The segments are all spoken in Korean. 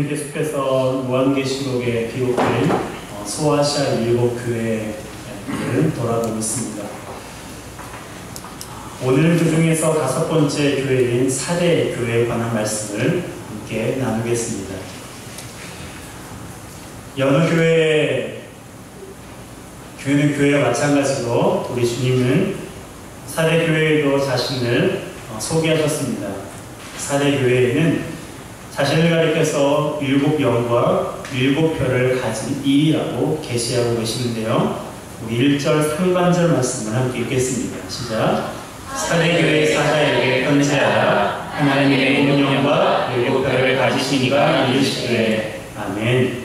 계속해서 요한계시록에 기록된 소아시아 7교회를 돌아보고 있습니다. 오늘 그 중에서 5번째 교회인 사대 교회에 관한 말씀을 함께 나누겠습니다. 여느 교회는 교회와 마찬가지로 우리 주님은 사대 교회에도 자신을 소개하셨습니다. 사대 교회에는 자신을 가리켜서 7영과 7표를 가진 이라고 계시하고 계시는데요. 우리 1절 상반절 말씀을 함께 읽겠습니다. 시작. 사대교회 사자에게 편지하라. 하나님의 운명과 7표를 가지시니가 이르시되 아멘.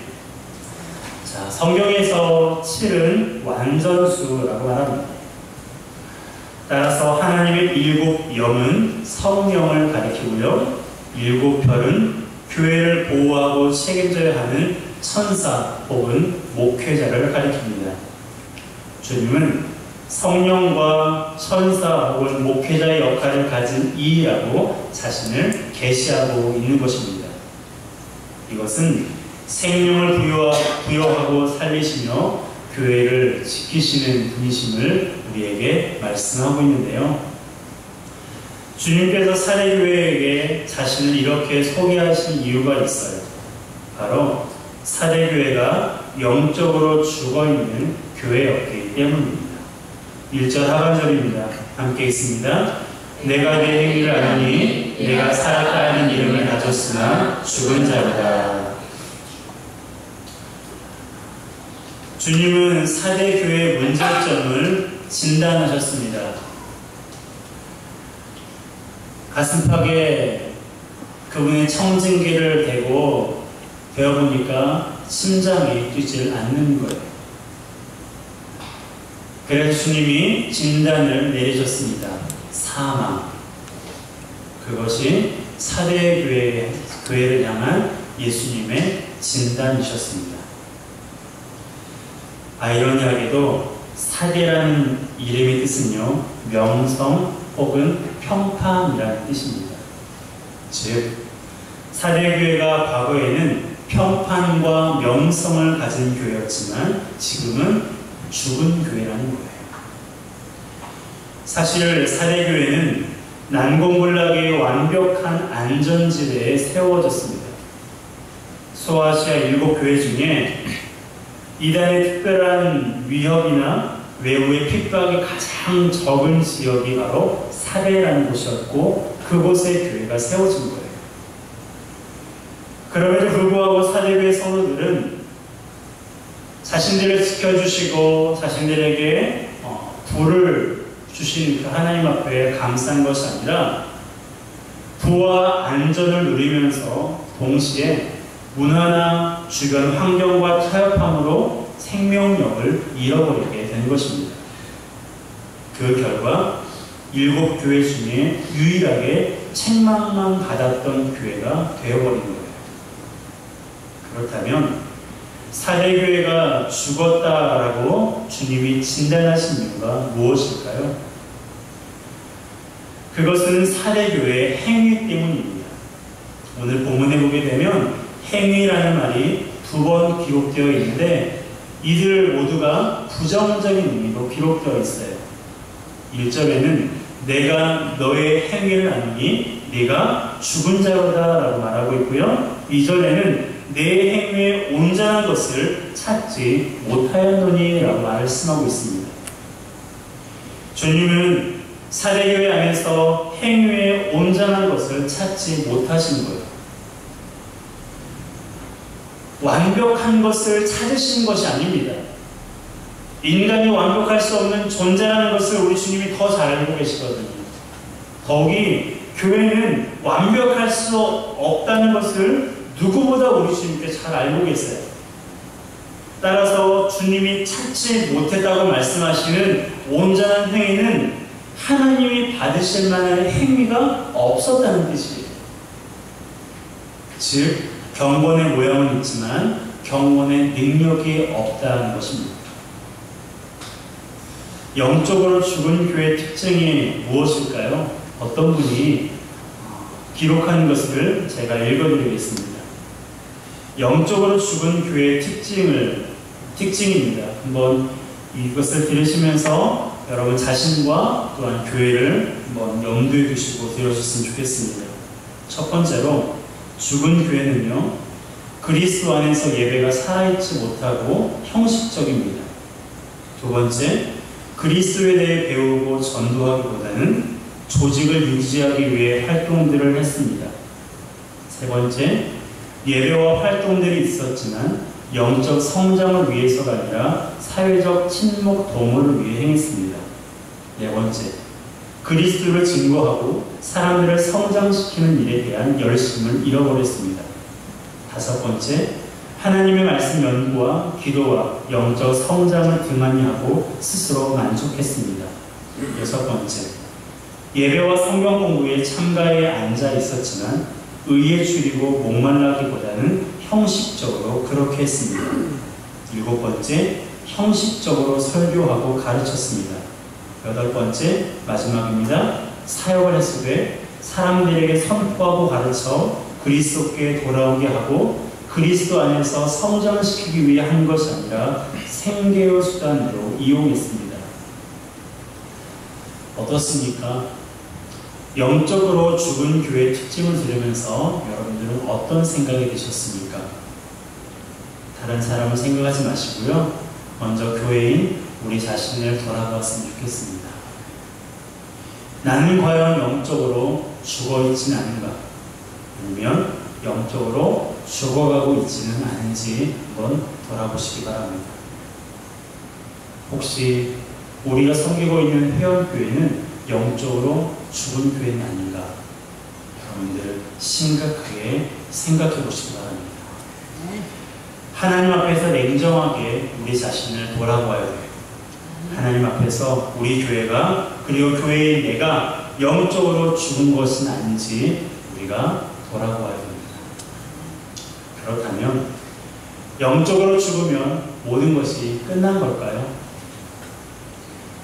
자, 성경에서 7은 완전수라고 말합니다. 따라서 하나님의 7영은 성령을 가리키고요, 7별은 교회를 보호하고 책임져야 하는 천사 혹은 목회자를 가리킵니다. 주님은 성령과 천사 혹은 목회자의 역할을 가진 이라고 자신을 계시하고 있는 것입니다. 이것은 생명을 부여하고 살리시며 교회를 지키시는 분이심을 우리에게 말씀하고 있는데요. 주님께서 사대교회에게 자신을 이렇게 소개하신 이유가 있어요. 바로 사대교회가 영적으로 죽어있는 교회였기 때문입니다. 1절 하반절입니다. 함께 있습니다. 내가 내 행위를 아느니 내가 살았다 하는 이름을 가졌으나 죽은 자로다. 주님은 사대교회의 문제점을 진단하셨습니다. 가슴팍에 그분의 청진기를 대고 되어보니까 심장이 뛰질 않는 거예요. 그래서 주님이 진단을 내리셨습니다. 사망. 그것이 사대 교회를 향한 예수님의 진단이셨습니다. 아이러니하게도 사대라는 이름의 뜻은요, 명성 혹은 평판이라는 뜻입니다. 즉, 사대교회가 과거에는 평판과 명성을 가진 교회였지만 지금은 죽은 교회라는 거예요. 사실 사대교회는 난공불락의 완벽한 안전지대에 세워졌습니다. 소아시아 7교회 중에 이단의 특별한 위협이나 외부의 핍박이 가장 적은 지역이 바로 사대라는 곳이었고, 그곳에 교회가 세워진 거예요. 그럼에도 불구하고 사대교회 성도들은 자신들을 지켜주시고 자신들에게 부를 주신 그 하나님 앞에 감사한 것이 아니라 부와 안전을 누리면서 동시에 문화나 주변 환경과 타협함으로 생명력을 잃어버리게 된 것입니다. 그 결과 7교회 중에 유일하게 책망만 받았던 교회가 되어버린 거예요. 그렇다면 사대교회가 죽었다라고 주님이 진단하신 이유가 무엇일까요? 그것은 사대교회의 행위 때문입니다. 오늘 본문에 보게 되면 행위라는 말이 2번 기록되어 있는데 이들 모두가 부정적인 의미로 기록되어 있어요. 1절에는 내가 너의 행위를 아느니 네가 죽은 자로다 라고 말하고 있고요. 2절에는 내 행위에 온전한 것을 찾지 못하였노니 라고 말씀하고 있습니다. 주님은 사대교회 안에서 행위에 온전한 것을 찾지 못하신 거예요. 완벽한 것을 찾으신 것이 아닙니다. 인간이 완벽할 수 없는 존재라는 것을 우리 주님이 더 잘 알고 계시거든요. 더욱이 교회는 완벽할 수 없다는 것을 누구보다 우리 주님께 잘 알고 계세요. 따라서 주님이 찾지 못했다고 말씀하시는 온전한 행위는 하나님이 받으실 만한 행위가 없었다는 뜻이에요. 즉, 경건의 모양은 있지만 경건의 능력이 없다는 것입니다. 영적으로 죽은 교회의 특징이 무엇일까요? 어떤 분이 기록한 것을 제가 읽어드리겠습니다. 영적으로 죽은 교회의 특징입니다. 한번 이것을 들으시면서 여러분 자신과 또한 교회를 한번 염두에 두시고 들어주셨으면 좋겠습니다. 첫 번째로, 죽은 교회는요, 그리스도 안에서 예배가 살아있지 못하고 형식적입니다. 두 번째, 그리스도에 대해 배우고 전도하기보다는 조직을 유지하기 위해 활동들을 했습니다. 세 번째, 예배와 활동들이 있었지만 영적 성장을 위해서가 아니라 사회적 친목 도모를 위해 행했습니다. 네 번째, 그리스도를 증거하고 사람들을 성장시키는 일에 대한 열심을 잃어버렸습니다. 다섯 번째, 하나님의 말씀 연구와 기도와 영적 성장을 등한히 하고 스스로 만족했습니다. 여섯 번째, 예배와 성경 공부에 참가에 앉아 있었지만 의에 줄이고 목말라기보다는 형식적으로 그렇게 했습니다. 일곱 번째, 형식적으로 설교하고 가르쳤습니다. 여덟 번째, 마지막입니다. 사역을 했으되 사람들에게 선포하고 가르쳐 그리스도께 돌아오게 하고 그리스도 안에서 성장시키기 위해 한 것이 아니라 생계의 수단으로 이용했습니다. 어떻습니까? 영적으로 죽은 교회의 특징을 들으면서 여러분들은 어떤 생각이 드셨습니까? 다른 사람을 생각하지 마시고요. 먼저 교회인 우리 자신을 돌아봤으면 좋겠습니다. 나는 과연 영적으로 죽어있지는 않은가? 아니면 영적으로 죽어가고 있지는 않은지 한번 돌아보시기 바랍니다. 혹시 우리가 섬기고 있는 회원교회는 영적으로 죽은 교회는 아닌가? 여러분들 심각하게 생각해 보시기 바랍니다. 하나님 앞에서 냉정하게 우리 자신을 돌아보아야 돼요. 하나님 앞에서 우리 교회가, 그리고 교회인 내가 영적으로 죽은 것은 아닌지 우리가 돌아보아야 됩니다. 그렇다면 영적으로 죽으면 모든 것이 끝난 걸까요?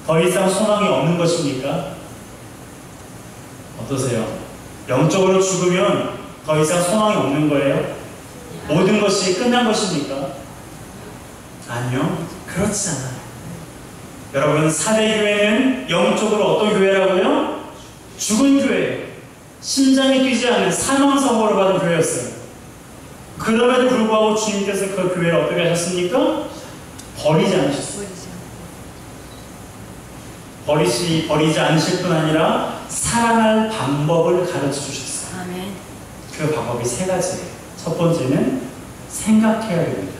더 이상 소망이 없는 것입니까? 어떠세요? 영적으로 죽으면 더 이상 소망이 없는 거예요? 모든 것이 끝난 것입니까? 아니요, 그렇지 않아요. 여러분, 사대교회는 영적으로 어떤 교회라고요? 죽은 교회예요. 심장이 뛰지 않는 사망선고를 받은 교회였어요. 그럼에도 불구하고 주님께서 그 교회를 어떻게 하셨습니까? 버리지 않으셨어요. 버리지 않으실 뿐 아니라 살아날 방법을 가르쳐 주셨어요. 아멘. 그 방법이 세 가지예요. 첫 번째는 생각해야 됩니다.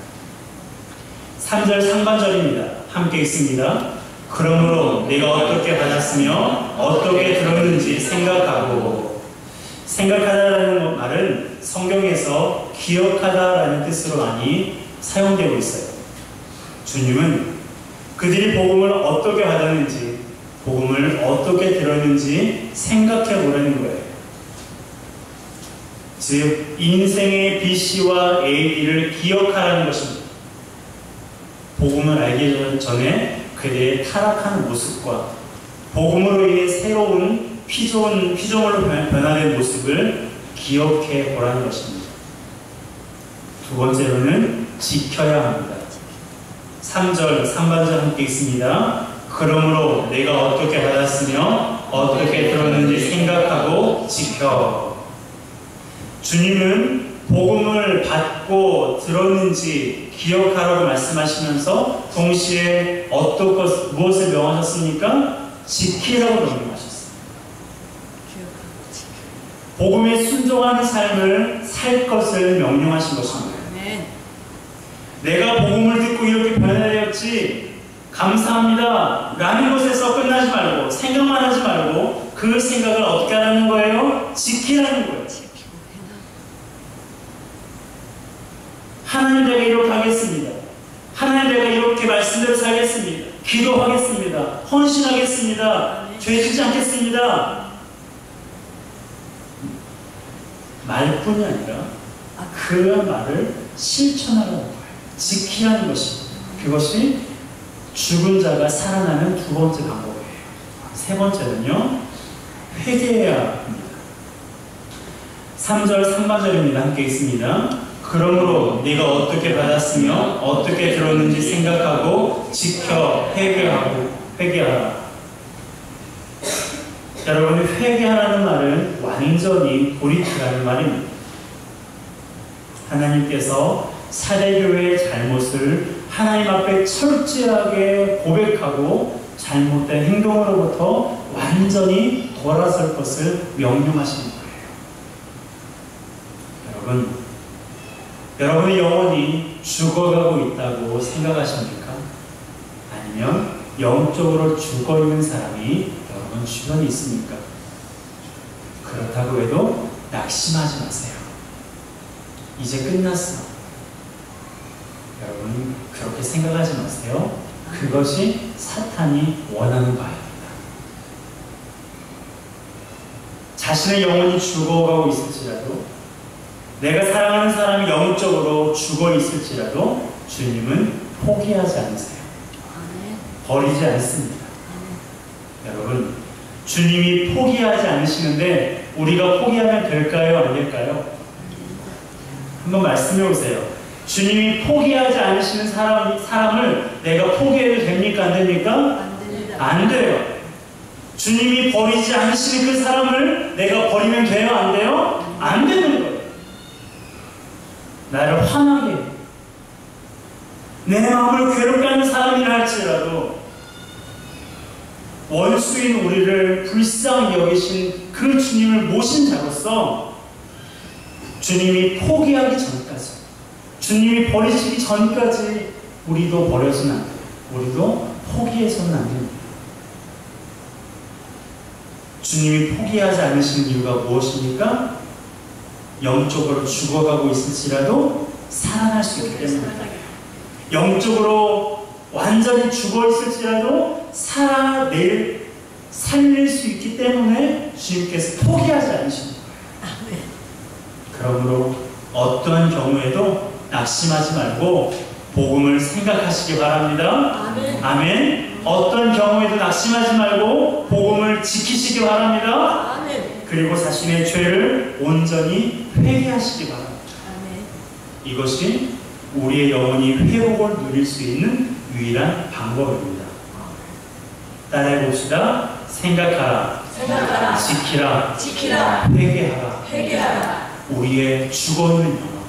3절 상반절입니다. 함께 읽습니다. 그러므로 내가 어떻게 받았으며 어떻게 들었는지 생각하고, 생각하다라는 말은 성경에서 기억하다라는 뜻으로 많이 사용되고 있어요. 주님은 그들이 복음을 어떻게 받았는지, 복음을 어떻게 들었는지 생각해 보라는 거예요. 즉, 인생의 BC와 AB를 기억하라는 것입니다. 복음을 알기 전에 그들의 타락한 모습과 복음으로 인해 새로운 피조물로 변화된 모습을 기억해 보라는 것입니다. 두 번째로는 지켜야 합니다. 3절, 3반절 함께 있습니다. 그러므로 내가 어떻게 받았으며 어떻게 들었는지 생각하고 지켜. 주님은 복음을 받고 들었는지 기억하라고 말씀하시면서 동시에 무엇을 명하셨습니까? 지키라고 명령하셨어요. 복음에 순종하는 삶을 살 것을 명령하신 것입니다. 내가 복음을 듣고 이렇게 변화되었지, 감사합니다 라는 것에서 끝나지 말고, 생각만 하지 말고 그 생각을 어떻게 하라는 거예요? 지키라는 거예요. 하나님, 내가 이렇게 하겠습니다. 하나님, 내가 이렇게 말씀대로 살겠습니다. 기도하겠습니다. 헌신하겠습니다. 죄지지 않겠습니다. 말뿐이 아니라 그 말을 실천하라는 거예요. 지키라는 것입니다. 그것이 죽은 자가 살아나는 두 번째 방법이에요. 세 번째는요, 회개해야 합니다. 3절 3반절입니다. 함께 있습니다. 그러므로 네가 어떻게 받았으며 어떻게 들었는지 생각하고 지켜 회개하라. 여러분, 회개하라는 말은 완전히 돌이키라는 말입니다. 하나님께서 사대교회의 잘못을 하나님 앞에 철저하게 고백하고 잘못된 행동으로부터 완전히 돌아설 것을 명령하시는 거예요. 여러분의 영혼이 죽어가고 있다고 생각하십니까? 아니면 영적으로 죽어있는 사람이 여러분 주변에 있습니까? 그렇다고 해도 낙심하지 마세요. 이제 끝났어. 여러분 그렇게 생각하지 마세요. 그것이 사탄이 원하는 바입니다. 자신의 영혼이 죽어가고 있을지라도, 내가 사랑하는 사람이 영적으로 죽어 있을지라도 주님은 포기하지 않으세요. 버리지 않습니다. 여러분, 주님이 포기하지 않으시는데 우리가 포기하면 될까요? 안 될까요? 한번 말씀해 보세요. 주님이 포기하지 않으시는 사람을 내가 포기해도 됩니까? 안 됩니까? 안 돼요. 주님이 버리지 않으시는 그 사람을 내가 버리면 돼요? 안 돼요? 안 되는 거예요. 나를 화나게, 내 마음을 괴롭게 하는 사람이라 할지라도 원수인 우리를 불쌍히 여기신 그 주님을 모신 자로서 주님이 포기하기 전까지, 주님이 버리시기 전까지 우리도 버려서는 안 돼요. 우리도 포기해서는 안 됩니다. 주님이 포기하지 않으시는 이유가 무엇입니까? 영적으로 죽어가고 있을지라도 살아날 수 있기 때문입니다. 영적으로 완전히 죽어 있을지라도 살릴 수 있기 때문에 주님께서 포기하지 않으시는 거예요. 그러므로 어떠한 경우에도 낙심하지 말고 복음을 생각하시기 바랍니다. 아멘. 어떤 경우에도 낙심하지 말고 복음을 지키시기 바랍니다. 그리고 자신의 죄를 온전히 회개하시기 바랍니다. 이것이 우리의 영혼이 회복을 누릴 수 있는 유일한 방법입니다. 따라해 봅시다. 생각하라. 지키라. 회개하라. 우리의 죽어있는 영혼,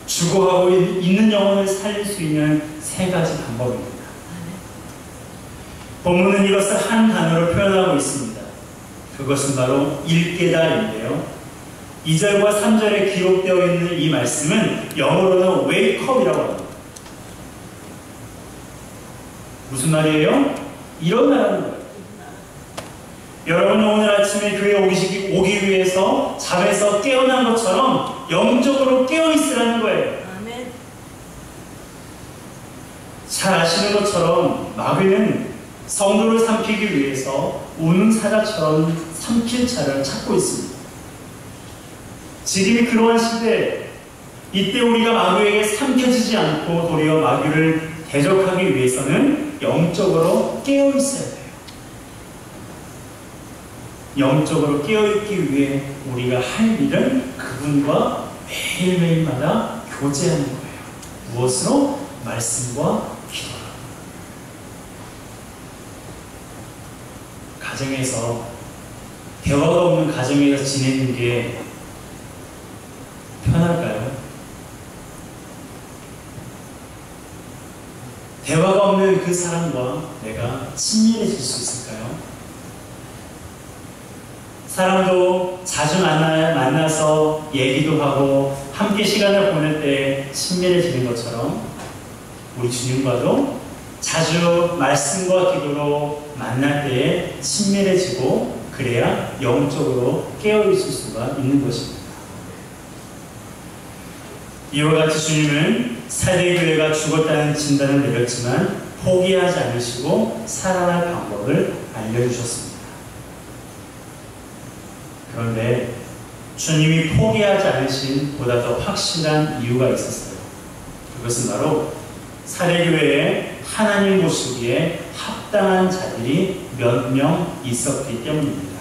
죽어가고 있는 영혼을 살릴 수 있는 세 가지 방법입니다. 본문은 이것을 한 단어로 표현하고 있습니다. 그것은 바로 일깨다인데요. 2절과 3절에 기록되어 있는 이 말씀은 영어로는 wake up이라고 합니다. 무슨 말이에요? 일어나라는 거예요. 여러분은 오늘 아침에 교회에 오기 위해서 잠에서 깨어난 것처럼 영적으로 깨어있으라는 거예요. 잘 아시는 것처럼 마귀는 성도를 삼키기 위해서 우는 사자처럼 삼킬 자를 찾고 있습니다. 지금이 그러한 시대, 이때 우리가 마귀에게 삼켜지지 않고 도리어 마귀를 대적하기 위해서는 영적으로 깨어있어야 돼요. 영적으로 깨어있기 위해 우리가 할 일은 그분과 매일매일마다 교제하는 거예요. 무엇으로? 말씀과 기도로. 가정에서, 대화가 없는 가정에서 지내는 게 편할까요? 대화가 없는 그 사람과 내가 친밀해질 수 있을까요? 사람도 자주 만나서 얘기도 하고 함께 시간을 보낼 때 친밀해지는 것처럼 우리 주님과도 자주 말씀과 기도로 만날 때에 친밀해지고 그래야 영적으로 깨어있을 수가 있는 것입니다. 이와 같이 주님은 사대교회가 죽었다는 진단을 내렸지만 포기하지 않으시고 살아날 방법을 알려주셨습니다. 그런데 주님이 포기하지 않으신 보다 더 확실한 이유가 있었어요. 그것은 바로 사대교회에 하나님 보시기에 합당한 자들이 몇 명 있었기 때문입니다.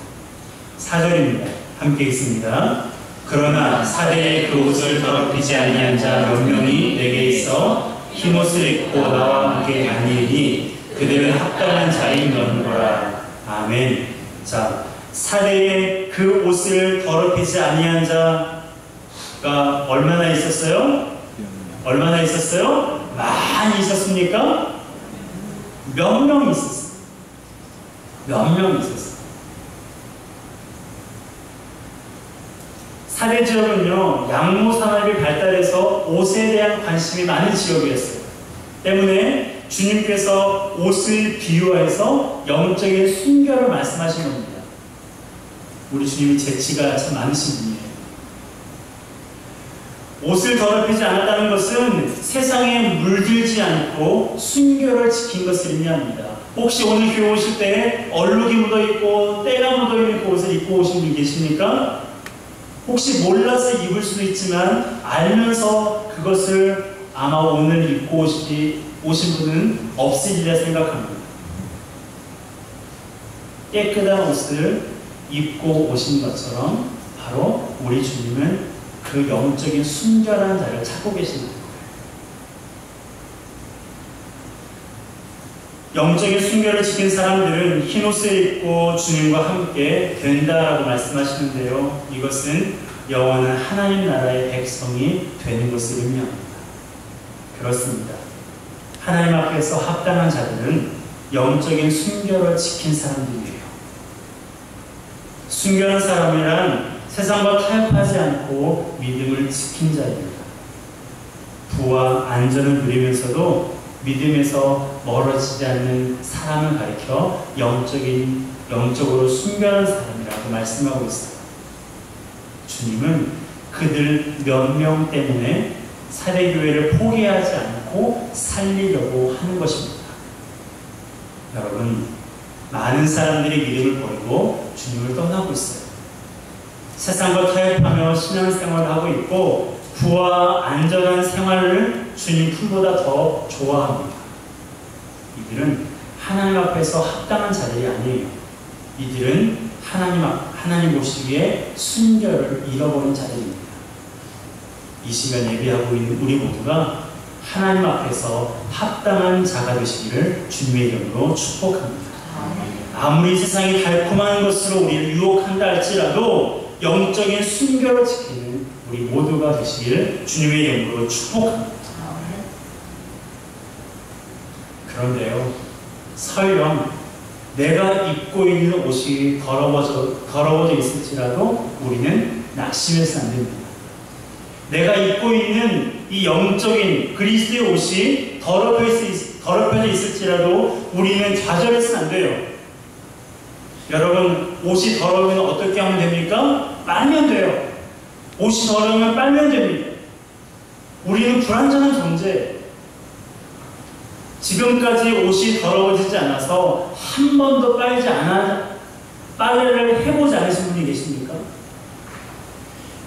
4절입니다. 함께 읽습니다. 그러나 사대의 그 옷을 더럽히지 아니한 자 몇 명이 내게 있어 흰옷을 입고 나와 함께 다니니 그들은 합당한 자인 거니라. 아멘. 자, 사대의 그 옷을 더럽히지 아니한 자가 얼마나 있었어요? 얼마나 있었어요? 많이 있었습니까? 몇 명 있었어요. 몇 명 있었어요. 사대 지역은요, 양모 산업이 발달해서 옷에 대한 관심이 많은 지역이었어요. 때문에 주님께서 옷을 비유해서 영적인 순결을 말씀하신 겁니다. 우리 주님이 재치가 참 많으신 분이에요. 옷을 더럽히지 않았다는 것은 세상에 물들지 않고 순결을 지킨 것을 의미합니다. 혹시 오늘 교회 오실 때 얼룩이 묻어있고 때가 묻어있는 그 옷을 입고 오신 분 계십니까? 혹시 몰라서 입을 수도 있지만 알면서 그것을 아마 오늘 입고 오신 분은 없으리라 생각합니다. 깨끗한 옷을 입고 오신 것처럼 바로 우리 주님은 그 영적인 순결한 자를 찾고 계시는 거예요. 영적인 순결을 지킨 사람들은 흰옷을 입고 주님과 함께 된다라고 말씀하시는데요. 이것은 영원한 하나님 나라의 백성이 되는 것을 의미합니다. 그렇습니다. 하나님 앞에서 합당한 자들은 영적인 순결을 지킨 사람들이에요. 순결한 사람이란 세상과 타협하지 않고 믿음을 지킨 자입니다. 부와 안전을 누리면서도 믿음에서 멀어지지 않는 사람을 가리켜 영적으로 순결한 사람이라고 말씀하고 있어요. 주님은 그들 몇 명 때문에 사대교회를 포기하지 않고 살리려고 하는 것입니다. 여러분, 많은 사람들이 믿음을 버리고 주님을 떠나고 있어요. 세상과 타협하며 신앙생활을 하고 있고 부와 안전한 생활을 주님 품보다 더 좋아합니다. 이들은 하나님 앞에서 합당한 자들이 아니에요. 이들은 하나님 보시기에 순결을 잃어버린 자들입니다. 이 시간 예배하고 있는 우리 모두가 하나님 앞에서 합당한 자가 되시기를 주님의 이름으로 축복합니다. 아무리 세상이 달콤한 것으로 우리를 유혹한다 할지라도 영적인 순결을 지키는 우리 모두가 되시기를 주님의 이름으로 축복합니다. 그런데요, 설령 내가 입고 있는 옷이 더러워져 있을지라도 우리는 낙심해서 안 됩니다. 내가 입고 있는 이 영적인 그리스도의 옷이 더럽혀져 있을지라도 우리는 좌절해서는 안 돼요. 여러분, 옷이 더러우면 어떻게 하면 됩니까? 빨면 돼요. 옷이 더러우면 빨면 됩니다. 우리는 불완전한 존재예요. 지금까지 옷이 더러워지지 않아서 한 번도 빨래를 해보지 않으신 분이 계십니까?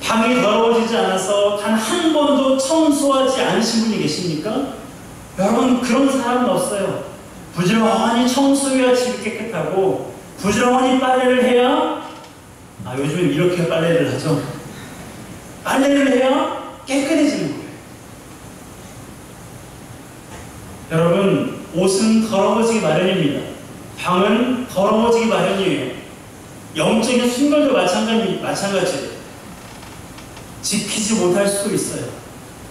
방이 더러워지지 않아서 단 한 번도 청소하지 않으신 분이 계십니까? 여러분, 그런 사람은 없어요. 부지런히 청소해야 집이 깨끗하고 부지런히 빨래를 해야, 요즘엔 이렇게 빨래를 하죠. 빨래를 해야 깨끗해지는 거예요. 여러분, 옷은 더러워지기 마련입니다. 방은 더러워지기 마련이에요. 영적인 순결도 마찬가지예요. 지키지 못할 수도 있어요.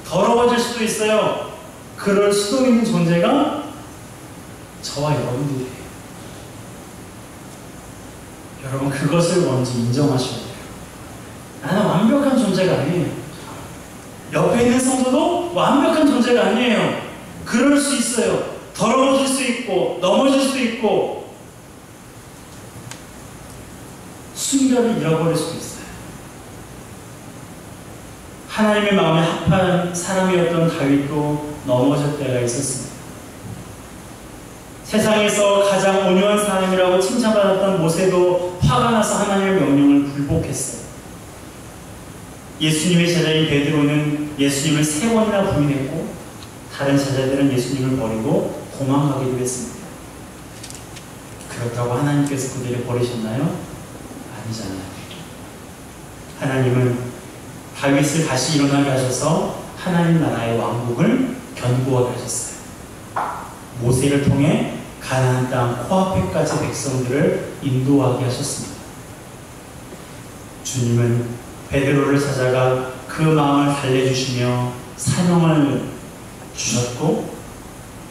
더러워질 수도 있어요. 그럴 수도 있는 존재가 저와 여러분들이에요. 여러분, 그것을 먼저 인정하셔야 돼요. 나는 완벽한 존재가 아니에요. 옆에 있는 성도도 완벽한 존재가 아니에요. 그럴 수 있어요. 더러워질 수 있고 넘어질 수 있고 순결을 잃어버릴 수도 있어요. 하나님의 마음에 합한 사람이었던 다윗도 넘어질 때가 있었습니다. 세상에서 가장 온유한 사람이라고 칭찬받았던 모세도 화가 나서 하나님의 명령을 불복했어요. 예수님의 제자인 베드로는 예수님을 3번이나 부인했고 다른 제자들은 예수님을 버리고 도망가기도 했습니다. 그렇다고 하나님께서 그들을 버리셨나요? 아니잖아요. 하나님은 다윗을 다시 일어나게 하셔서 하나님 나라의 왕국을 견고하게 하셨어요. 모세를 통해 가나안 땅 코앞에까지 백성들을 인도하게 하셨습니다. 주님은 베드로를 찾아가 그 마음을 달래주시며 사명을 주셨고,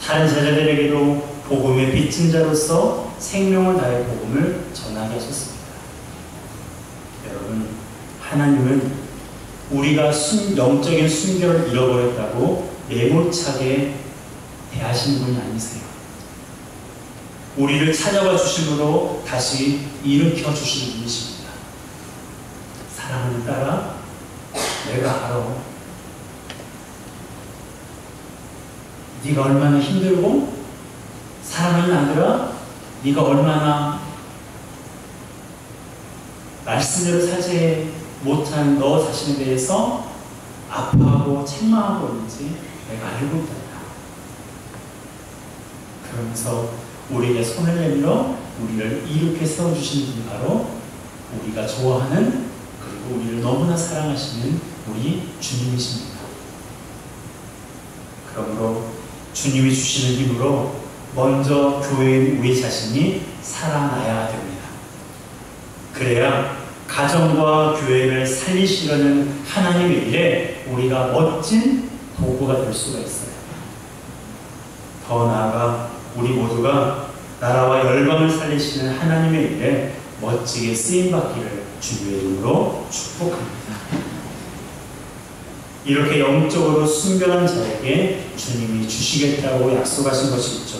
다른 제자들에게도 복음의 빚진 자로서 생명을 다해 복음을 전하게 하셨습니다. 여러분, 하나님은 우리가 영적인 순결을 잃어버렸다고 매몰차게 대하시는 분이 아니세요. 우리를 찾아와 주심으로 다시 일으켜 주시는 분이십니다. 사랑하는 딸아, 내가 알아. 네가 얼마나 힘들고, 사랑하는 아들아, 네가 얼마나 말씀대로 살지 못한 너 자신에 대해서 아파하고 책망하고 있는지 내가 알고 있다. 그러면서 우리에게 손을 내밀어 우리를 이렇게 세워주시는 분이 바로 우리가 좋아하는, 그리고 우리를 너무나 사랑하시는 우리 주님이십니다. 그러므로 주님이 주시는 힘으로 먼저 교회인 우리 자신이 살아나야 됩니다. 그래야 가정과 교회를 살리시려는 하나님의 일에 우리가 멋진 도구가 될 수가 있어요. 더 나아가 우리 모두가 나라와 열방을 살리시는 하나님의 일에 멋지게 쓰임받기를 주님의 이름으로 축복합니다. 이렇게 영적으로 순결한 자에게 주님이 주시겠다고 약속하신 것이 있죠.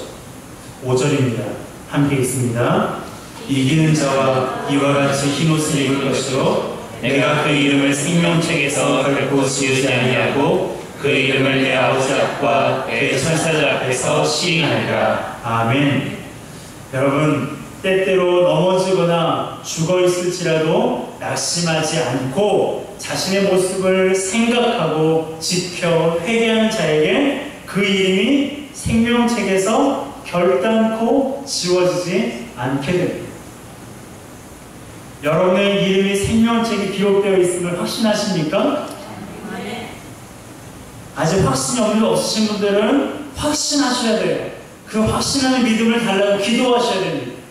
5절입니다. 함께 읽습니다. 이기는 자와 이와 같이 흰옷을 입을 것이요 내가 그 이름을 생명책에서 결코 지우지 아니하고 그 이름을 내 아버지 앞과 내 천사들 앞에서 시인하리라. 아멘. 여러분, 때때로 넘어지거나 죽어있을지라도 낙심하지 않고 자신의 모습을 생각하고 지켜 회개하는 자에게 그 이름이 생명책에서 결단코 지워지지 않게 됩니다. 여러분의 이름이 생명책에 기록되어 있음을 확신하십니까? 아직 확신이 없으신 분들은 확신하셔야 돼요. 그 확신하는 믿음을 달라고 기도하셔야 됩니다.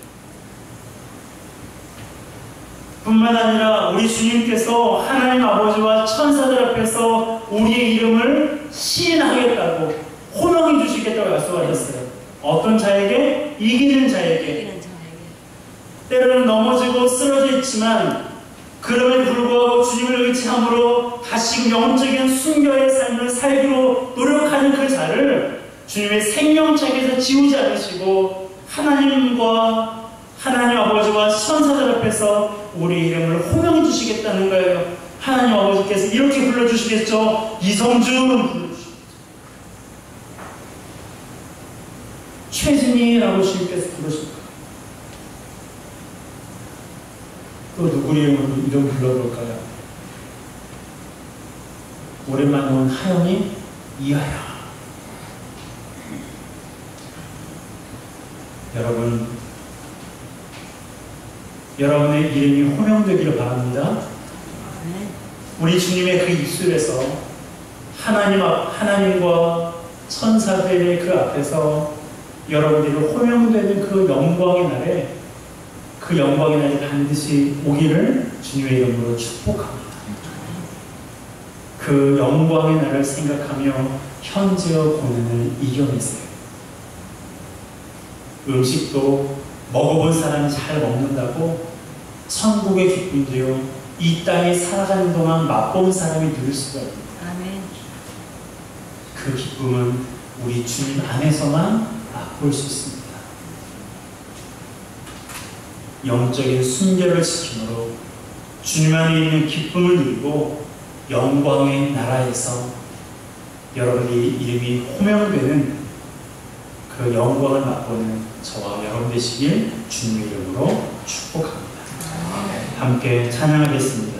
뿐만 아니라 우리 주님께서 하나님 아버지와 천사들 앞에서 우리의 이름을 시인하겠다고, 호명해 주시겠다고 약속하셨어요. 어떤 자에게? 이기는 자에게. 때로는 넘어지고 쓰러져 있지만 그럼에도 불구하고 주님을 의지함으로 다시금 영적인 순결의 삶을 살기로 노력하는 그 자를 주님의 생명책에서 지우지 않으시고 하나님과 하나님 아버지와 천사들 앞에서 우리 이름을 호명해 주시겠다는 거예요. 하나님 아버지께서 이렇게 불러주시겠죠. 이성준 불러주시겠죠. 최진희라고 주님께서 부르실 거예요. 또 누구 이름 불러볼까요? 오랜만에 온 하영이, 이하영. 여러분의 이름이 호명되기를 바랍니다. 우리 주님의 그 입술에서 하나님과 천사들의 그 앞에서 여러분들이 호명되는 그 영광의 날에, 그 영광의 날이 반드시 오기를 주님의 이름으로 축복합니다. 그 영광의 날을 생각하며 현재의 고난을 이겨내세요. 음식도 먹어본 사람이 잘 먹는다고 천국의 기쁨도요, 이 땅에 살아가는 동안 맛본 사람이 누릴 수가 있습니다. 아멘. 그 기쁨은 우리 주님 안에서만 맛볼 수 있습니다. 영적인 순결을 지킴으로 주님 안에 있는 기쁨을 누리고 영광의 나라에서 여러분의 이름이 호명되는 그 영광을 맛보는 저와 여러분 되시길 주님의 이름으로 축복합니다. 함께 찬양하겠습니다.